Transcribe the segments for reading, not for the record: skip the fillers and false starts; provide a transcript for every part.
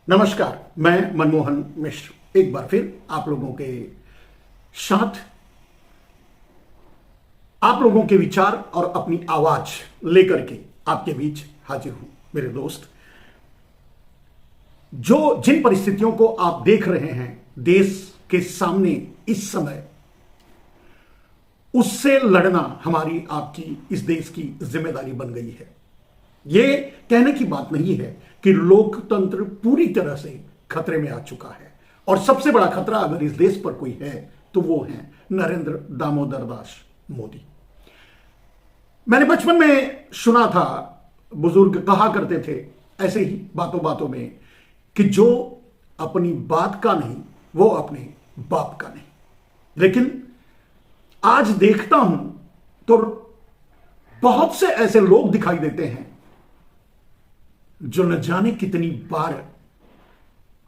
नमस्कार, मैं मनमोहन मिश्र एक बार फिर आप लोगों के साथ आप लोगों के विचार और अपनी आवाज लेकर के आपके बीच हाजिर हूं। मेरे दोस्त, जिन परिस्थितियों को आप देख रहे हैं देश के सामने इस समय, उससे लड़ना हमारी आपकी इस देश की जिम्मेदारी बन गई है। यह कहने की बात नहीं है कि लोकतंत्र पूरी तरह से खतरे में आ चुका है, और सबसे बड़ा खतरा अगर इस देश पर कोई है तो वो है नरेंद्र दामोदर दास मोदी। मैंने बचपन में सुना था, बुजुर्ग कहा करते थे ऐसे ही बातों बातों में, कि जो अपनी बात का नहीं वो अपने बाप का नहीं। लेकिन आज देखता हूं तो बहुत से ऐसे लोग दिखाई देते हैं जो न जाने कितनी बार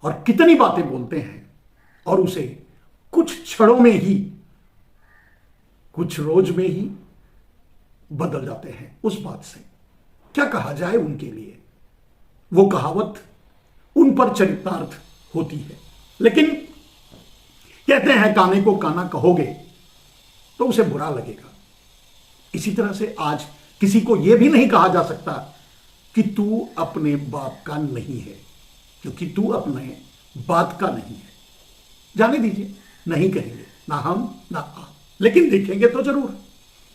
और कितनी बातें बोलते हैं, और उसे कुछ क्षणों में ही, कुछ रोज में ही बदल जाते हैं उस बात से। क्या कहा जाए उनके लिए? वो कहावत उन पर चरितार्थ होती है। लेकिन कहते हैं काने को काना कहोगे तो उसे बुरा लगेगा। इसी तरह से आज किसी को यह भी नहीं कहा जा सकता कि तू अपने बाप का नहीं है, क्योंकि तू अपने बात का नहीं है। जाने दीजिए, नहीं कहेंगे ना हम ना आप, लेकिन देखेंगे तो जरूर।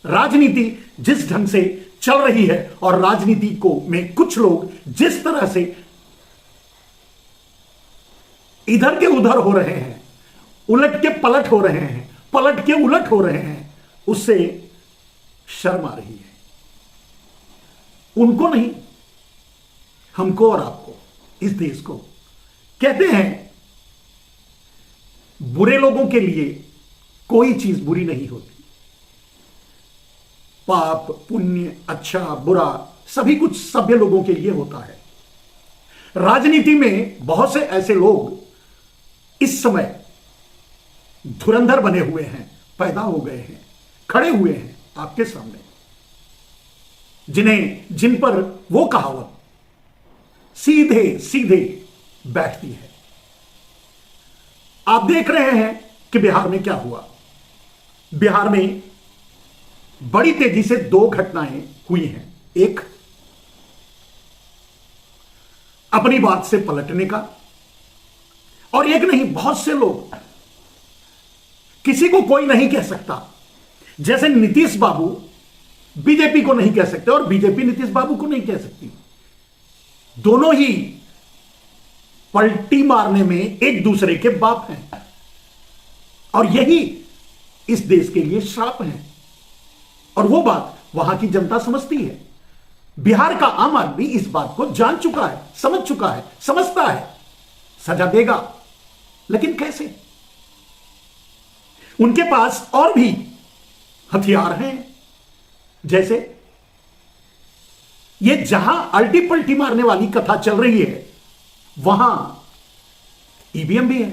राजनीति जिस ढंग से चल रही है, और राजनीति को में कुछ लोग जिस तरह से इधर के उधर हो रहे हैं, उलट के पलट हो रहे हैं, पलट के उलट हो रहे हैं, उससे शर्म आ रही है। उनको नहीं, हमको और आपको, इस देश को। कहते हैं बुरे लोगों के लिए कोई चीज बुरी नहीं होती। पाप पुण्य, अच्छा बुरा, सभी कुछ सभ्य लोगों के लिए होता है। राजनीति में बहुत से ऐसे लोग इस समय धुरंधर बने हुए हैं, पैदा हो गए हैं, खड़े हुए हैं आपके सामने, जिन पर वो कहावत सीधे सीधे बैठती है। आप देख रहे हैं कि बिहार में क्या हुआ। बिहार में बड़ी तेजी से दो घटनाएं हुई हैं। एक, अपनी बात से पलटने का, और एक नहीं, बहुत से लोग, किसी को कोई नहीं कह सकता। जैसे नीतीश बाबू बीजेपी को नहीं कह सकते और बीजेपी नीतीश बाबू को नहीं कह सकती। दोनों ही पलटी मारने में एक दूसरे के बाप हैं, और यही इस देश के लिए श्राप है। और वो बात वहां की जनता समझती है। बिहार का आम आदमी इस बात को जान चुका है, समझ चुका है, समझता है। सजा देगा, लेकिन कैसे? उनके पास और भी हथियार हैं। जैसे ये जहां अल्टी पल्टी मारने वाली कथा चल रही है, वहां ईवीएम भी है।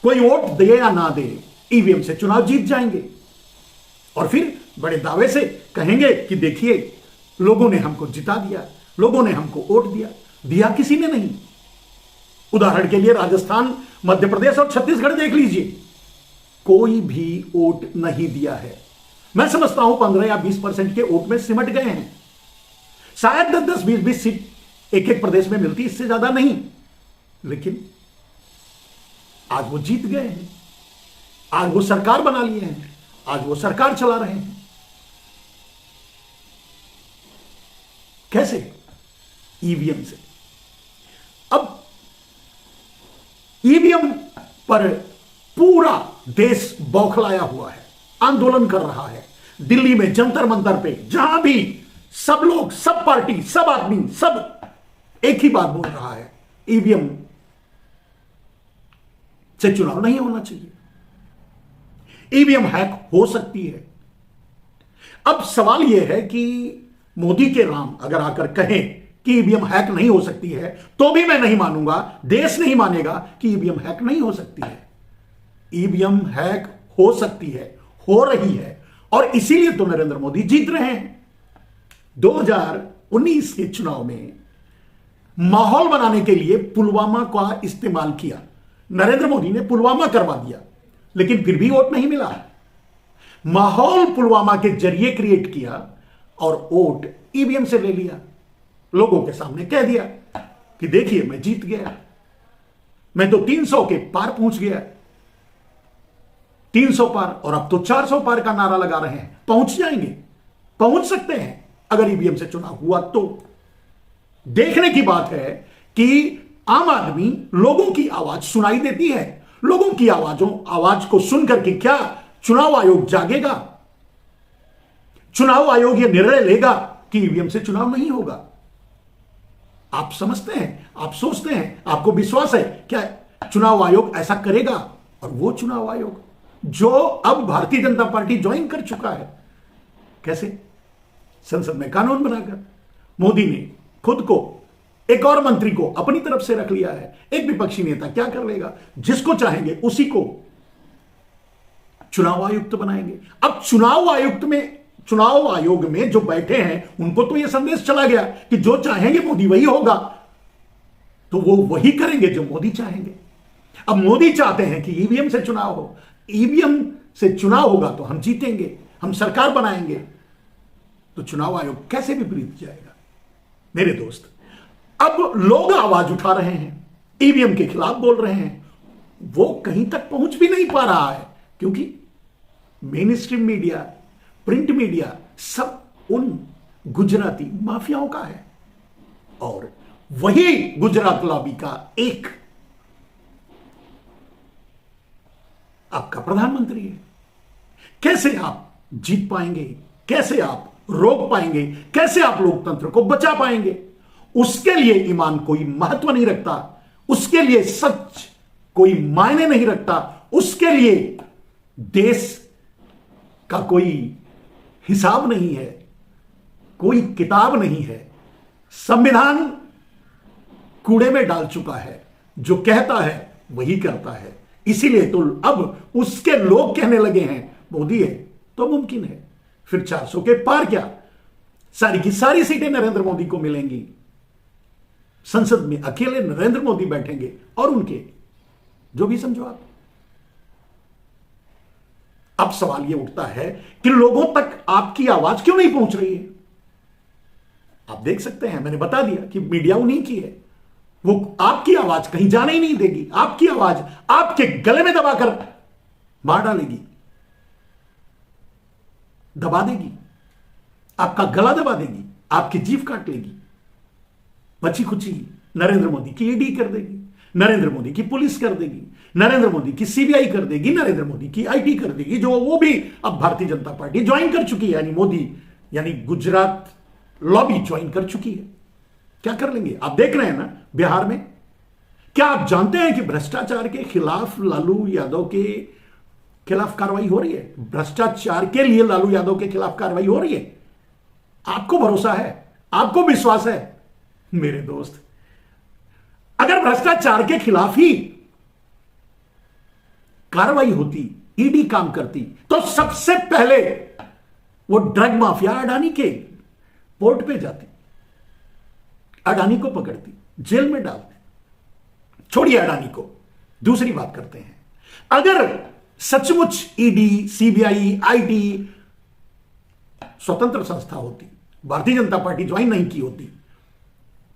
कोई वोट दे या ना दे, ईवीएम से चुनाव जीत जाएंगे, और फिर बड़े दावे से कहेंगे कि देखिए लोगों ने हमको जिता दिया, लोगों ने हमको वोट दिया। दिया किसी ने नहीं। उदाहरण के लिए राजस्थान, मध्य प्रदेश और छत्तीसगढ़ देख लीजिए, कोई भी वोट नहीं दिया है। मैं समझता हूं 15 या 20% के वोट में सिमट गए हैं। शायद 10-10, 20-20 सीट एक एक प्रदेश में मिलती, इससे ज्यादा नहीं। लेकिन आज वो जीत गए हैं, आज वो सरकार बना लिए हैं, आज वो सरकार चला रहे हैं। कैसे? ईवीएम से। अब ईवीएम पर पूरा देश बौखलाया हुआ है, आंदोलन कर रहा है। दिल्ली में जंतर मंतर पे, जहां भी सब लोग, सब पार्टी, सब आदमी, सब एक ही बात बोल रहा है, ईवीएम से चुनाव नहीं होना चाहिए, ईवीएम हैक हो सकती है। अब सवाल यह है कि मोदी के राम अगर आकर कहें कि ईवीएम हैक नहीं हो सकती है, तो भी मैं नहीं मानूंगा, देश नहीं मानेगा कि ईवीएम हैक नहीं हो सकती है। ईवीएम हैक हो सकती है, हो रही है, और इसीलिए तो नरेंद्र मोदी जीत रहे हैं। 2019 के चुनाव में माहौल बनाने के लिए पुलवामा का इस्तेमाल किया। नरेंद्र मोदी ने पुलवामा करवा दिया, लेकिन फिर भी वोट नहीं मिला। माहौल पुलवामा के जरिए क्रिएट किया और वोट ईवीएम से ले लिया। लोगों के सामने कह दिया कि देखिए मैं जीत गया, मैं तो 300 के पार पहुंच गया, 300 पार, और अब तो 400 पार का नारा लगा रहे हैं। पहुंच जाएंगे, पहुंच सकते हैं अगर ईवीएम से चुनाव हुआ तो। देखने की बात है कि आम आदमी, लोगों की आवाज सुनाई देती है। लोगों की आवाज को सुनकर के क्या चुनाव आयोग जागेगा? चुनाव आयोग यह निर्णय लेगा कि ईवीएम से चुनाव नहीं होगा? आप समझते हैं, आप सोचते हैं, आपको विश्वास है क्या चुनाव आयोग ऐसा करेगा? और वो चुनाव आयोग जो अब भारतीय जनता पार्टी ज्वाइन कर चुका है, कैसे? संसद में कानून बनाकर मोदी ने खुद को, एक और मंत्री को अपनी तरफ से रख लिया है। एक विपक्षी नेता क्या कर लेगा? जिसको चाहेंगे उसी को चुनाव आयुक्त बनाएंगे। अब चुनाव आयोग में जो बैठे हैं उनको तो यह संदेश चला गया कि जो चाहेंगे मोदी वही होगा, तो वो वही करेंगे जो मोदी चाहेंगे। अब मोदी चाहते हैं कि ईवीएम से चुनाव हो, ईवीएम से चुनाव होगा तो हम जीतेंगे, हम सरकार बनाएंगे, तो चुनाव आयोग कैसे विपरीत जाएगा? मेरे दोस्त, अब लोग आवाज उठा रहे हैं, ईवीएम के खिलाफ बोल रहे हैं, वो कहीं तक पहुंच भी नहीं पा रहा है, क्योंकि main stream media, print media सब उन गुजराती माफियाओं का है, और वही गुजरात लॉबी का एक आपका प्रधानमंत्री है। कैसे आप जीत पाएंगे? कैसे आप रोक पाएंगे? कैसे आप लोकतंत्र को बचा पाएंगे? उसके लिए ईमान कोई महत्व नहीं रखता, उसके लिए सच कोई मायने नहीं रखता, उसके लिए देश का कोई हिसाब नहीं है, कोई किताब नहीं है। संविधान कूड़े में डाल चुका है, जो कहता है वही करता है। इसीलिए तो अब उसके लोग कहने लगे हैं मोदी है तो मुमकिन है, फिर 400 के पार क्या, सारी की सारी सीटें नरेंद्र मोदी को मिलेंगी। संसद में अकेले नरेंद्र मोदी बैठेंगे और उनके जो भी समझो आप। अब सवाल यह उठता है कि लोगों तक आपकी आवाज क्यों नहीं पहुंच रही है? आप देख सकते हैं, मैंने बता दिया कि मीडिया उन्हीं की है, वो आपकी आवाज कहीं जाने ही नहीं देगी। आपकी आवाज आपके गले में दबाकर मार डालेगी, दबा देगी, आपका गला दबा देगी, आपकी जीभ काट लेगी, बची खुची नरेंद्र मोदी की ईडी कर देगी, नरेंद्र मोदी की पुलिस कर देगी, नरेंद्र मोदी की सीबीआई कर देगी, नरेंद्र मोदी की आईटी कर देगी, जो वो भी अब भारतीय जनता पार्टी ज्वाइन कर चुकी है, यानी मोदी यानी गुजरात लॉबी ज्वाइन कर चुकी है। क्या कर लेंगे? आप देख रहे हैं ना बिहार में। क्या आप जानते हैं कि भ्रष्टाचार के खिलाफ लालू यादव के खिलाफ कार्रवाई हो रही है? भ्रष्टाचार के लिए लालू यादव के खिलाफ कार्रवाई हो रही है। आपको भरोसा है? आपको विश्वास है? मेरे दोस्त, अगर भ्रष्टाचार के खिलाफ ही कार्रवाई होती, ईडी काम करती, तो सबसे पहले वो ड्रग माफिया अडानी के पोर्ट पे जाती, अडानी को पकड़ती, जेल में डालती। छोड़िए अडानी को, दूसरी बात करते हैं। अगर सचमुच ईडी, सीबीआई, आईटी स्वतंत्र संस्था होती, भारतीय जनता पार्टी ज्वाइन नहीं की होती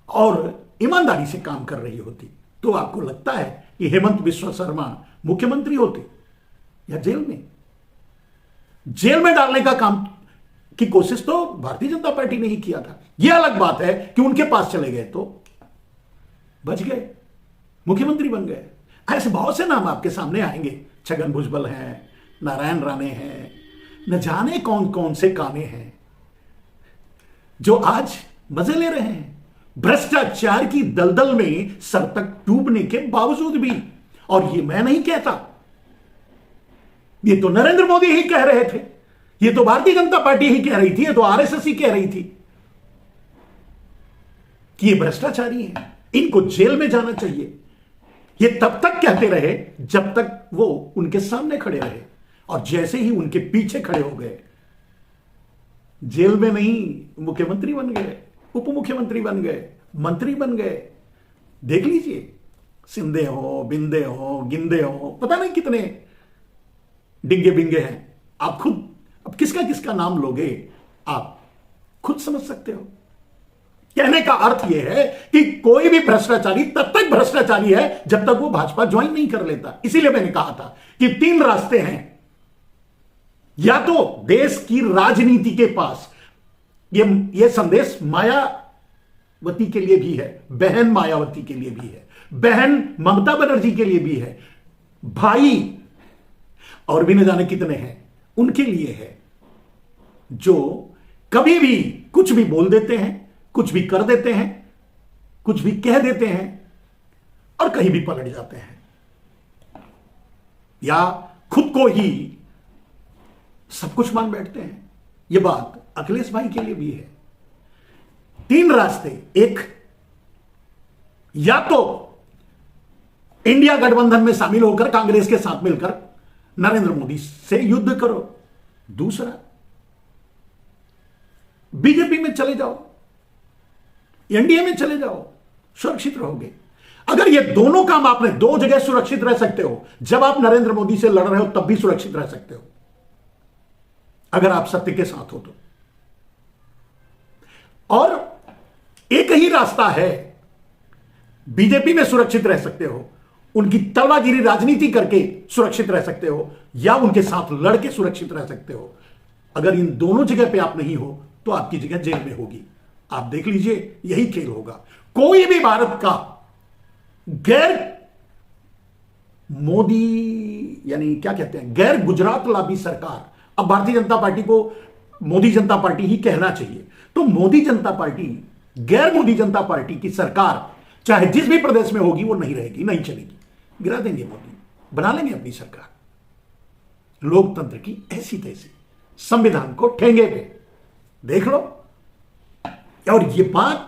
और ईमानदारी से काम कर रही होती, तो आपको लगता है कि हेमंत बिस्वा शर्मा मुख्यमंत्री होते या जेल में? जेल में डालने का काम की कोशिश तो भारतीय जनता पार्टी ने ही किया था। यह अलग बात है कि उनके पास चले गए तो बच गए, मुख्यमंत्री बन गए। ऐसे बहुत से नाम आपके सामने आएंगे, छगन भुजबल हैं, नारायण राणे हैं, न जाने कौन कौन से काने हैं, जो आज मजे ले रहे हैं भ्रष्टाचार की दलदल में सर तक डूबने के बावजूद भी। और ये मैं नहीं कहता, ये तो नरेंद्र मोदी ही कह रहे थे, ये तो भारतीय जनता पार्टी ही कह रही थी, ये तो आरएसएस ही कह रही थी कि ये भ्रष्टाचारी हैं, इनको जेल में जाना चाहिए। ये तब तक कहते रहे जब तक वो उनके सामने खड़े रहे, और जैसे ही उनके पीछे खड़े हो गए, जेल में नहीं, मुख्यमंत्री बन गए, उप मुख्यमंत्री बन गए, मंत्री बन गए, देख लीजिए, सिंधे हो, बिंदे हो, गिंदे हो, पता नहीं कितने डिंगे बिंगे हैं। आप खुद अब किसका किसका नाम लोगे, आप खुद समझ सकते हो। कहने का अर्थ यह है कि कोई भी भ्रष्टाचारी तब तक भ्रष्टाचारी है जब तक वो भाजपा ज्वाइन नहीं कर लेता। इसीलिए मैंने कहा था कि 3 रास्ते हैं। या तो देश की राजनीति के पास ये संदेश मायावती के लिए भी है, बहन मायावती के लिए भी है, बहन ममता बनर्जी के लिए भी है, भाई और भी न जाने कितने हैं उनके लिए है, जो कभी भी कुछ भी बोल देते हैं, कुछ भी कर देते हैं, कुछ भी कह देते हैं और कहीं भी पलट जाते हैं, या खुद को ही सब कुछ मान बैठते हैं। यह बात अखिलेश भाई के लिए भी है। 3 रास्ते, एक, या तो इंडिया गठबंधन में शामिल होकर कांग्रेस के साथ मिलकर नरेंद्र मोदी से युद्ध करो, दूसरा बीजेपी में चले जाओ, एनडीए में चले जाओ, सुरक्षित रहोगे। अगर ये दोनों काम आपने 2 जगह सुरक्षित रह सकते हो, जब आप नरेंद्र मोदी से लड़ रहे हो तब भी सुरक्षित रह सकते हो, अगर आप सत्य के साथ हो तो। और एक ही रास्ता है, बीजेपी में सुरक्षित रह सकते हो, उनकी तलवागिरी राजनीति करके सुरक्षित रह सकते हो, या उनके साथ लड़के सुरक्षित रह सकते हो। अगर इन दोनों जगह पे आप नहीं हो तो आपकी जगह जेल में होगी। आप देख लीजिए, यही खेल होगा। कोई भी भारत का गैर मोदी, यानी क्या कहते हैं, गैर गुजरात लाभी सरकार, अब भारतीय जनता पार्टी को मोदी जनता पार्टी ही कहना चाहिए, तो मोदी जनता पार्टी, गैर मोदी जनता पार्टी की सरकार चाहे जिस भी प्रदेश में होगी वो नहीं रहेगी, नहीं चलेगी, गिरा देंगे मोदी, बना लेंगे अपनी सरकार। लोकतंत्र की ऐसी तैसी, संविधान को ठेंगे पे देख लो। और ये बात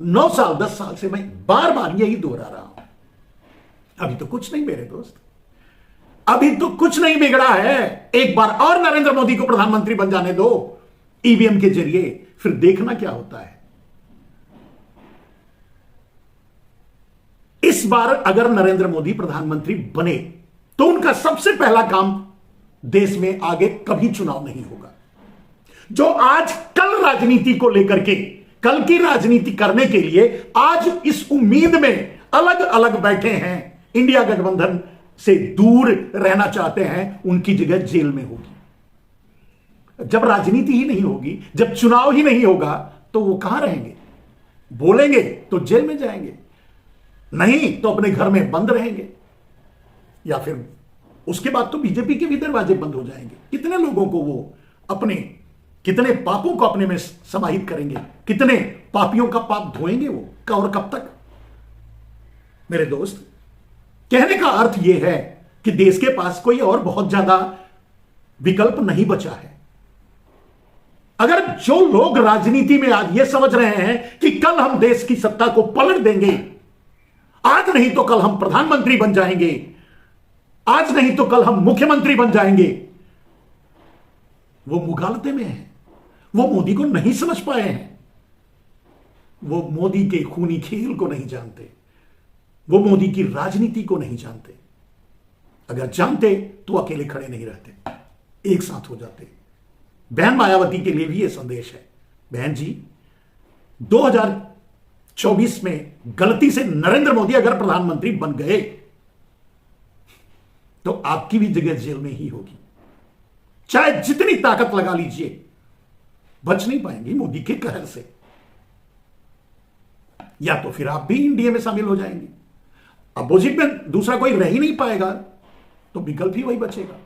9 साल 10 साल से मैं बार बार यही दोहरा रहा हूं। अभी तो कुछ नहीं मेरे दोस्त, अभी तो कुछ नहीं बिगड़ा है। एक बार और नरेंद्र मोदी को प्रधानमंत्री बन जाने दो ईवीएम के जरिए, फिर देखना क्या होता है। इस बार अगर नरेंद्र मोदी प्रधानमंत्री बने तो उनका सबसे पहला काम, देश में आगे कभी चुनाव नहीं होगा। जो आज कल राजनीति को लेकर के, कल की राजनीति करने के लिए आज इस उम्मीद में अलग अलग बैठे हैं, इंडिया गठबंधन से दूर रहना चाहते हैं, उनकी जगह जेल में होगी। जब राजनीति ही नहीं होगी, जब चुनाव ही नहीं होगा, तो वो कहां रहेंगे? बोलेंगे तो जेल में जाएंगे, नहीं तो अपने घर में बंद रहेंगे, या फिर उसके बाद तो बीजेपी के भी दरवाजे बंद हो जाएंगे। कितने लोगों को वो अपने, कितने पापों को अपने में समाहित करेंगे, कितने पापियों का पाप धोएंगे वो, और कब तक? मेरे दोस्त, कहने का अर्थ यह है कि देश के पास कोई और बहुत ज्यादा विकल्प नहीं बचा है। अगर जो लोग राजनीति में आज यह समझ रहे हैं कि कल हम देश की सत्ता को पलट देंगे, आज नहीं तो कल हम प्रधानमंत्री बन जाएंगे, आज नहीं तो कल हम मुख्यमंत्री बन जाएंगे, वो मुगालते में हैं। वो मोदी को नहीं समझ पाए हैं, वो मोदी के खूनी खेल को नहीं जानते, वो मोदी की राजनीति को नहीं जानते। अगर जानते तो अकेले खड़े नहीं रहते, एक साथ हो जाते। बहन मायावती के लिए भी यह संदेश है, बहन जी, 2024 में गलती से नरेंद्र मोदी अगर प्रधानमंत्री बन गए तो आपकी भी जगह जेल में ही होगी। चाहे जितनी ताकत लगा लीजिए, बच नहीं पाएंगी मोदी के कहर से। या तो फिर आप भी इंडिया में शामिल हो जाएंगे, अपोजिट में दूसरा कोई रह ही नहीं पाएगा, तो विकल्प ही वही बचेगा।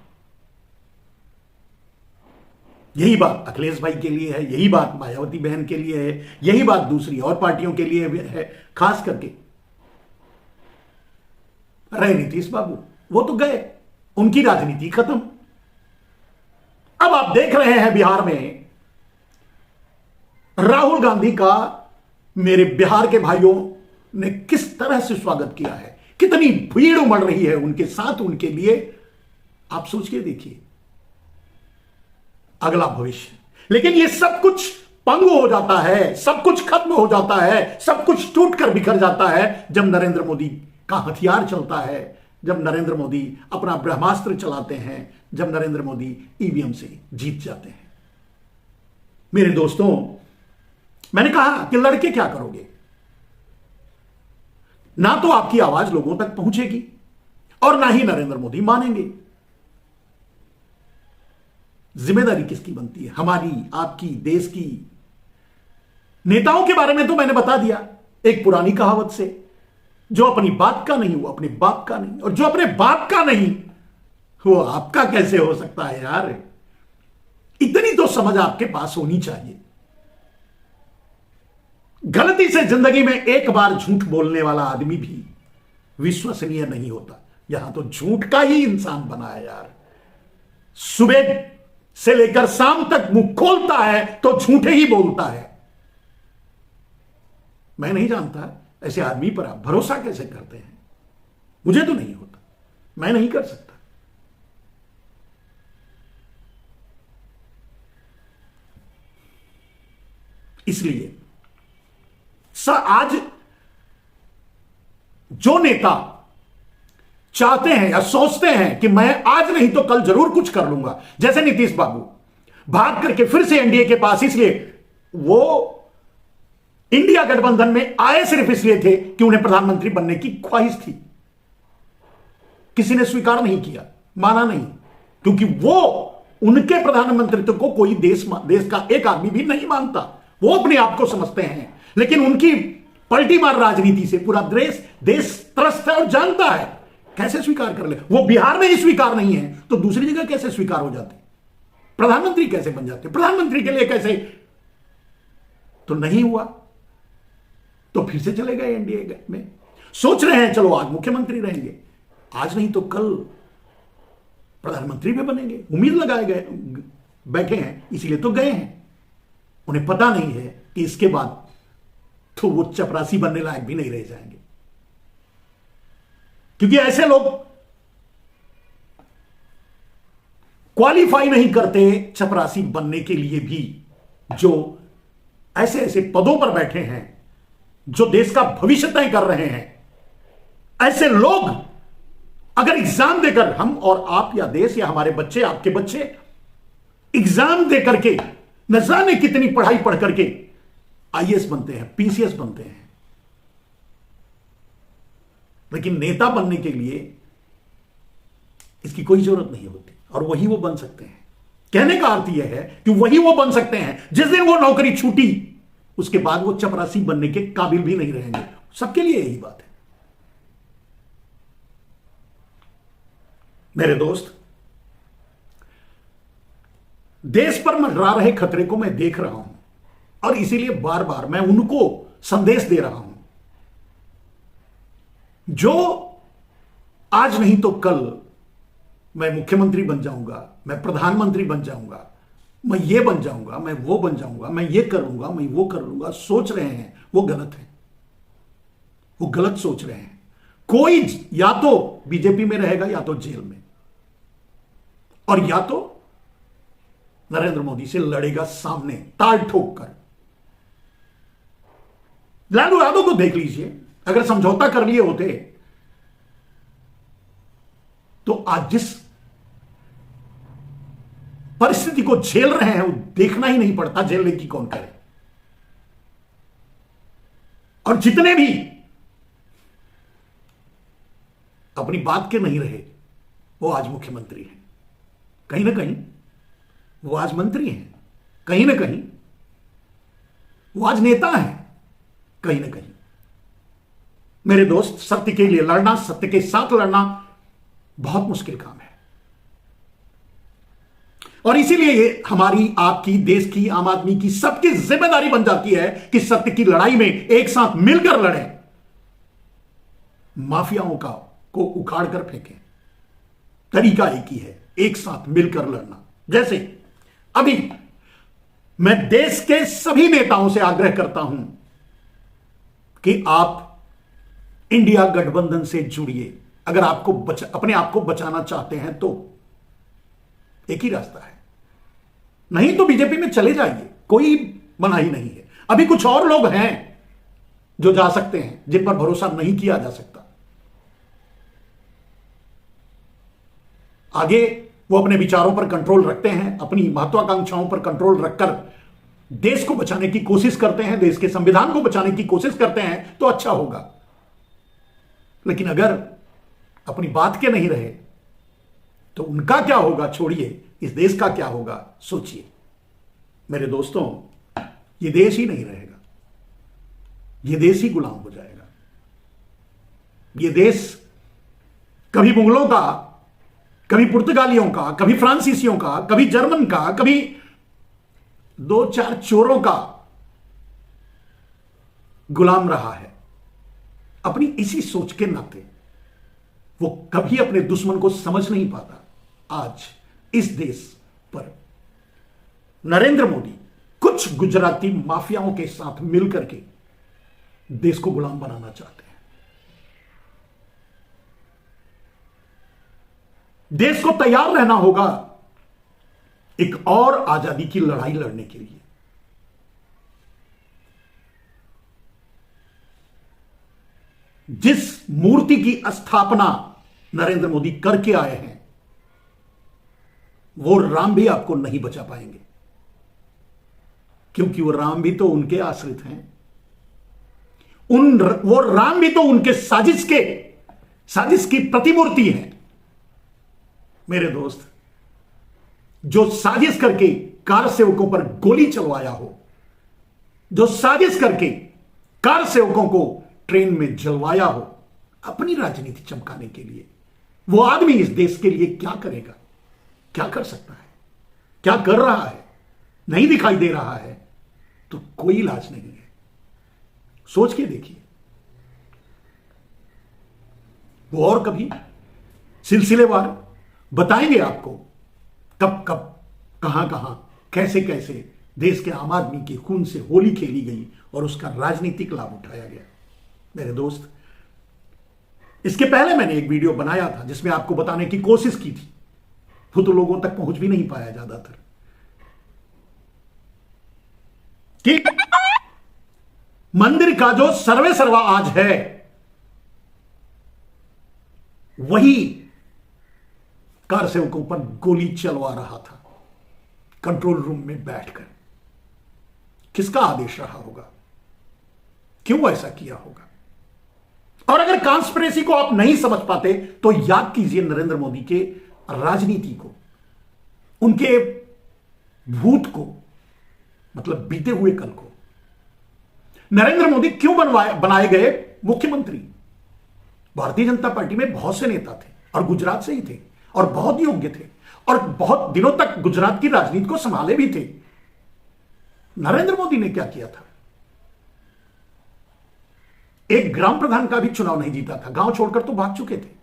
यही बात अखिलेश भाई के लिए है, यही बात मायावती बहन के लिए है, यही बात दूसरी और पार्टियों के लिए है। खास करके रहे नीतीश बाबू, वो तो गए, उनकी राजनीति खत्म। अब आप देख रहे हैं बिहार में राहुल गांधी का मेरे बिहार के भाइयों ने किस तरह से स्वागत किया है, कितनी भीड़ उमड़ रही है उनके साथ, उनके लिए। आप सोच के देखिए अगला भविष्य। लेकिन ये सब कुछ पंगु हो जाता है, सब कुछ खत्म हो जाता है, सब कुछ टूट कर बिखर जाता है जब नरेंद्र मोदी का हथियार चलता है, जब नरेंद्र मोदी अपना ब्रह्मास्त्र चलाते हैं, जब नरेंद्र मोदी ईवीएम से जीत जाते हैं। मेरे दोस्तों, मैंने कहा कि लड़के क्या करोगे? ना तो आपकी आवाज लोगों तक पहुंचेगी और ना ही नरेंद्र मोदी मानेंगे। जिम्मेदारी किसकी बनती है? हमारी, आपकी, देश की। नेताओं के बारे में तो मैंने बता दिया एक पुरानी कहावत से, जो अपनी बात का नहीं वो अपने बाप का नहीं, और जो अपने बाप का नहीं वो आपका कैसे हो सकता है यार? इतनी तो समझ आपके पास होनी चाहिए। गलती से जिंदगी में एक बार झूठ बोलने वाला आदमी भी विश्वसनीय नहीं होता। यहां तो झूठ का ही इंसान बना है यार। सुबह से लेकर शाम तक मुंह खोलता है तो झूठे ही बोलता है। मैं नहीं जानता ऐसे आदमी पर आप भरोसा कैसे करते हैं। मुझे तो नहीं होता, मैं नहीं कर सकता। इसलिए आज जो नेता चाहते हैं या सोचते हैं कि मैं आज नहीं तो कल जरूर कुछ कर लूंगा, जैसे नीतीश बाबू भाग करके फिर से एनडीए के पास, इसलिए वो इंडिया गठबंधन में आए सिर्फ इसलिए थे कि उन्हें प्रधानमंत्री बनने की ख्वाहिश थी। किसी ने स्वीकार नहीं किया, माना नहीं, क्योंकि वो उनके प्रधानमंत्रित्व को कोई देश का एक आदमी भी नहीं मानता। वो अपने आप को समझते हैं, लेकिन उनकी पलटी मार राजनीति से पूरा देश त्रस्त है और जानता है। कैसे स्वीकार कर ले? वो बिहार में ही स्वीकार नहीं है तो दूसरी जगह कैसे स्वीकार हो जाते? प्रधानमंत्री कैसे बन जाते? प्रधानमंत्री के लिए कैसे? तो नहीं हुआ तो फिर से चले गए एनडीए में। सोच रहे हैं चलो आज मुख्यमंत्री रहेंगे, आज नहीं तो कल प्रधानमंत्री भी बनेंगे। उम्मीद लगाए गए बैठे हैं, इसीलिए तो गए हैं। उन्हें पता नहीं है कि इसके बाद तो वो चपरासी बनने लायक भी नहीं रह जाएंगे, क्योंकि ऐसे लोग क्वालिफाई नहीं करते चपरासी बनने के लिए भी, जो ऐसे ऐसे पदों पर बैठे हैं, जो देश का भविष्य तय कर रहे हैं। ऐसे लोग अगर एग्जाम देकर, हम और आप या देश या हमारे बच्चे, आपके बच्चे एग्जाम देकर के न जाने कितनी पढ़ाई पढ़ करके आईएएस बनते हैं, पीसीएस बनते हैं, लेकिन नेता बनने के लिए इसकी कोई जरूरत नहीं होती, और वही वो बन सकते हैं। कहने का अर्थ यह है कि वही वो बन सकते हैं जिस दिन वो नौकरी छूटी उसके बाद वो चपरासी बनने के काबिल भी नहीं रहेंगे। सबके लिए यही बात है। मेरे दोस्त, देश पर मंडरा रहे खतरे को मैं देख रहा हूं, और इसीलिए बार बार मैं उनको संदेश दे रहा हूं जो आज नहीं तो कल मैं मुख्यमंत्री बन जाऊंगा, मैं प्रधानमंत्री बन जाऊंगा, मैं ये बन जाऊंगा, मैं वो बन जाऊंगा, मैं ये करूंगा, मैं वो कर लूंगा, सोच रहे हैं वो गलत है। वो गलत सोच रहे हैं। कोई या तो बीजेपी में रहेगा या तो जेल में, और या तो नरेंद्र मोदी से लड़ेगा सामने ताल ठोक कर। लालू यादव को देख लीजिए, अगर समझौता कर लिए होते तो आज जिस परिस्थिति को झेल रहे हैं वो देखना ही नहीं पड़ता, झेलने की कौन करे। और जितने भी अपनी बात के नहीं रहे वो आज मुख्यमंत्री हैं, कहीं ना कहीं वो आज मंत्री हैं, कहीं ना कहीं वो आज नेता हैं, कहीं ना कहीं। मेरे दोस्त, सत्य के लिए लड़ना, सत्य के साथ लड़ना बहुत मुश्किल काम है, और इसीलिए ये हमारी, आपकी, देश की, आम आदमी की, सबकी जिम्मेदारी बन जाती है कि सत्य की लड़ाई में एक साथ मिलकर लड़ें, माफियाओं को उखाड़ कर फेंकें। तरीका एक ही है, एक साथ मिलकर लड़ना। जैसे अभी मैं देश के सभी नेताओं से आग्रह करता हूं कि आप इंडिया गठबंधन से जुड़िए। अगर आपको अपने आप को बचाना चाहते हैं तो एक ही रास्ता है, नहीं तो बीजेपी में चले जाइए, कोई बना ही नहीं है। अभी कुछ और लोग हैं जो जा सकते हैं, जिन पर भरोसा नहीं किया जा सकता। आगे वो अपने विचारों पर कंट्रोल रखते हैं, अपनी महत्वाकांक्षाओं पर कंट्रोल रखकर देश को बचाने की कोशिश करते हैं, देश के संविधान को बचाने की कोशिश करते हैं, तो अच्छा होगा। लेकिन अगर अपनी बात के नहीं रहे तो उनका क्या होगा छोड़िए, इस देश का क्या होगा सोचिए। मेरे दोस्तों, ये देश ही नहीं रहेगा, ये देश ही गुलाम हो जाएगा। ये देश कभी मुगलों का, कभी पुर्तगालियों का, कभी फ्रांसीसियों का, कभी जर्मन का, कभी 2-4 चोरों का गुलाम रहा है। अपनी इसी सोच के नाते वो कभी अपने दुश्मन को समझ नहीं पाता। आज इस देश पर नरेंद्र मोदी कुछ गुजराती माफियाओं के साथ मिलकर के देश को गुलाम बनाना चाहते हैं। देश को तैयार रहना होगा एक और आजादी की लड़ाई लड़ने के लिए। जिस मूर्ति की स्थापना नरेंद्र मोदी करके आए हैं, वो राम भी आपको नहीं बचा पाएंगे, क्योंकि वो राम भी तो उनके आश्रित हैं। वो राम भी तो उनके साजिश की प्रतिमूर्ति है। मेरे दोस्त, जो साजिश करके कार सेवकों पर गोली चलवाया हो, जो साजिश करके कार सेवकों को ट्रेन में जलवाया हो अपनी राजनीति चमकाने के लिए, वो आदमी इस देश के लिए क्या करेगा, क्या कर सकता है, क्या कर रहा है, नहीं दिखाई दे रहा है तो कोई इलाज नहीं है। सोच के देखिए। वो और कभी सिलसिलेवार बताएंगे आपको कब कब, कहां कहां, कैसे कैसे देश के आम आदमी के खून से होली खेली गई और उसका राजनीतिक लाभ उठाया गया। मेरे दोस्त, इसके पहले मैंने एक वीडियो बनाया था जिसमें आपको बताने की कोशिश की थी, वो तो लोगों तक पहुंच भी नहीं पाया ज्यादातर, कि मंदिर का जो सर्वे सर्वा आज है वही कार सेवकों पर गोली चलवा रहा था कंट्रोल रूम में बैठकर। किसका आदेश रहा होगा, क्यों ऐसा किया होगा? और अगर कॉन्स्पिरेसी को आप नहीं समझ पाते तो याद कीजिए नरेंद्र मोदी के राजनीति को, उनके भूत को, मतलब बीते हुए कल को। नरेंद्र मोदी क्यों बनाए गए मुख्यमंत्री? भारतीय जनता पार्टी में बहुत से नेता थे और गुजरात से ही थे और बहुत योग्य थे और बहुत दिनों तक गुजरात की राजनीति को संभाले भी थे। नरेंद्र मोदी ने क्या किया था? एक ग्राम प्रधान का भी चुनाव नहीं जीता था, गांव छोड़कर तो भाग चुके थे।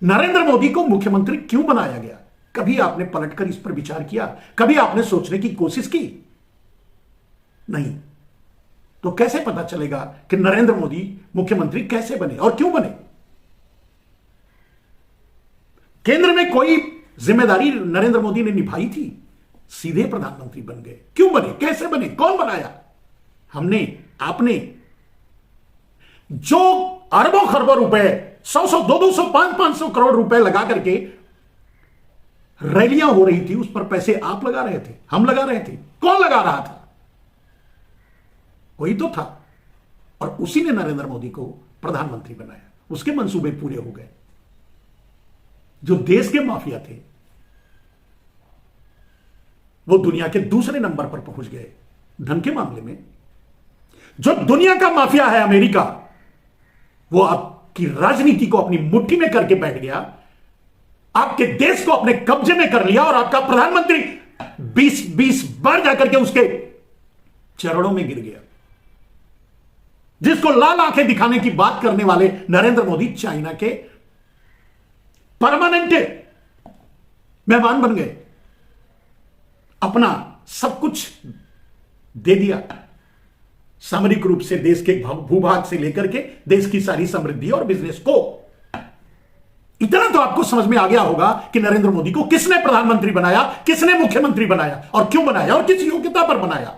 नरेंद्र मोदी को मुख्यमंत्री क्यों बनाया गया? कभी आपने पलटकर इस पर विचार किया? कभी आपने सोचने की कोशिश की? नहीं। तो कैसे पता चलेगा कि नरेंद्र मोदी मुख्यमंत्री कैसे बने और क्यों बने? केंद्र में कोई जिम्मेदारी नरेंद्र मोदी ने निभाई थी? सीधे प्रधानमंत्री बन गए। क्यों बने, कैसे बने, कौन बनाया? हमने, आपने। जो अरबों खरबों रुपए, 100-100, 200, 500 करोड़ रुपए लगा करके रैलियां हो रही थी, उस पर पैसे आप लगा रहे थे, हम लगा रहे थे। कौन लगा रहा था? वही तो था। और उसी ने नरेंद्र मोदी को प्रधानमंत्री बनाया। उसके मंसूबे पूरे हो गए। जो देश के माफिया थे वो दुनिया के दूसरे नंबर पर पहुंच गए धन के मामले में। जो दुनिया का माफिया है अमेरिका, वो आपकी राजनीति को अपनी मुट्ठी में करके बैठ गया, आपके देश को अपने कब्जे में कर लिया और आपका प्रधानमंत्री 20 बार जाकर के उसके चरणों में गिर गया। जिसको लाल आंखें दिखाने की बात करने वाले नरेंद्र मोदी चाइना के परमानेंट मेहमान बन गए। अपना सब कुछ दे दिया, सामरिक रूप से देश के भूभाग से लेकर के देश की सारी समृद्धि और बिजनेस को। इतना तो आपको समझ में आ गया होगा कि नरेंद्र मोदी को किसने प्रधानमंत्री बनाया, किसने मुख्यमंत्री बनाया और क्यों बनाया और किस योग्यता पर बनाया।